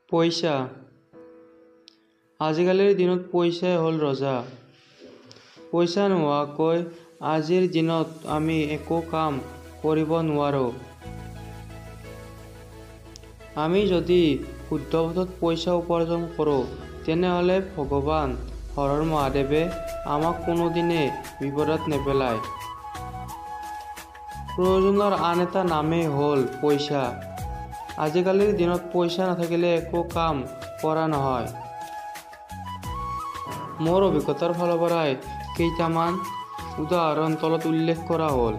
পইচা। আজিকালিৰ দিনত পইচাই হ'ল ৰজা। পইচা নোহোৱাকৈ আজিৰ দিনত আমি একো কাম কৰিব নোৱাৰোঁ। আমি যদি শুদ্ধ পথত পইচা উপাৰ্জন কৰোঁ, তেনেহ'লে ভগৱান হৰৰ মহাদেৱে আমাক কোনোদিনে বিপদত নেপেলায়। প্ৰয়োজনৰ আন এটা নামেই হ'ল পইচা। আজিকালিৰ দিনত পইচা নাথাকিলে একো কাম কৰা নহয়। মোৰ অভিজ্ঞতাৰ ফালৰ পৰাই কেইটামান উদাহৰণ তলত উল্লেখ কৰা হ'ল।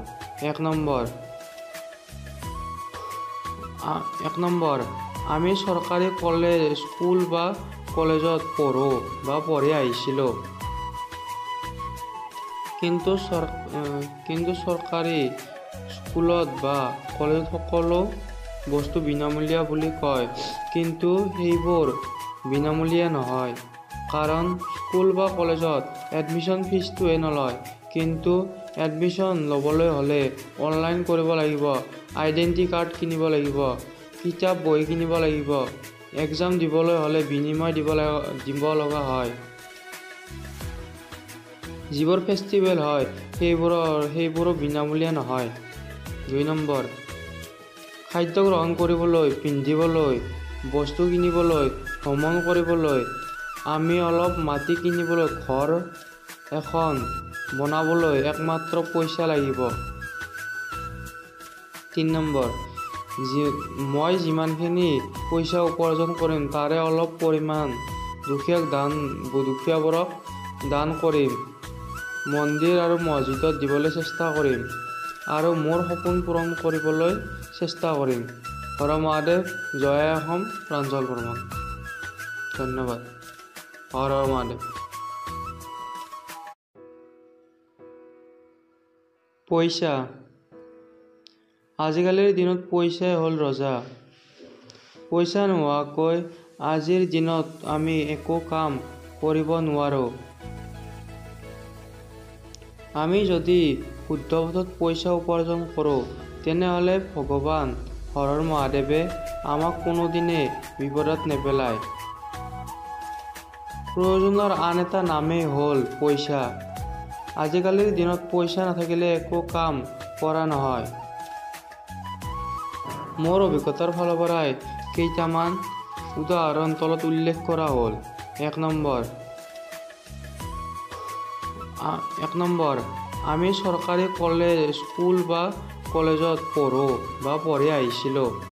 এক নম্বৰ, আমি চৰকাৰী স্কুল বা কলেজত পঢ়ি আহিছিলোঁ। কিন্তু চৰকাৰী স্কুলত বা কলেজত সকলো বস্তু বিনামূলীয়া বুলি কয়, কিন্তু সেইবোৰ বিনামূলীয়া নহয়। কাৰণ স্কুল বা কলেজত এডমিশ্যন ফিজটোহে নলয়, কিন্তু এডমিশ্যন ল'বলৈ হ'লে অনলাইন কৰিব লাগিব, আইডেণ্টি কাৰ্ড কিনিব লাগিব, কিতাপ বহি কিনিব লাগিব, এক্সাম দিবলৈ হ'লে বিনিময় দিব লগা হয়। যিবোৰ ফেষ্টিভেল হয় সেইবোৰো বিনামূলীয়া নহয়। ২ নম্বৰ, খাদ্য গ্ৰহণ কৰিবলৈ, পিন্ধিবলৈ, বস্তু কিনিবলৈ, ভ্ৰমণ কৰিবলৈ, আমি অলপ মাটি কিনিবলৈ, ঘৰ এখন বনাবলৈ একমাত্ৰ পইচা লাগিব। ৩ নম্বৰ, মই যিমানখিনি পইচা উপাৰ্জন কৰিম তাৰে অলপ পৰিমাণ দুখীয়াবোৰক দান কৰিম, মন্দিৰ আৰু মছজিদত দিবলৈ চেষ্টা কৰিম আৰু মোৰ সপোন পূৰণ কৰিবলৈ চেষ্টা কৰিম। হৰ মহাদেৱ, জয় আই অসম, প্ৰাঞ্জল বৰ্মন। ধন্যবাদ। হৰ হৰ মহাদেৱ। পইচা। আজিকালিৰ দিনত পইচাই হ'ল ৰজা। পইচা নোহোৱাকৈ আজিৰ দিনত আমি একো কাম কৰিব নোৱাৰোঁ। আমি যদি শুদ্ধ পথত পইচা উপাৰ্জন কৰোঁ, তেনেহ'লে ভগৱান হৰৰ মহাদেৱে আমাক কোনোদিনে বিপদত নেপেলায়। প্ৰয়োজনৰ আন এটা নামেই হ'ল পইচা। আজিকালিৰ দিনত পইচা নাথাকিলে একো কাম কৰা নহয়। মোৰ অভিজ্ঞতাৰ ফালৰ পৰাই কেইটামান উদাহৰণ তলত উল্লেখ কৰা হ'ল। এক নম্বৰ, আমি চৰকাৰী স্কুল বা কলেজত পঢ়ি আহিছিলোঁ।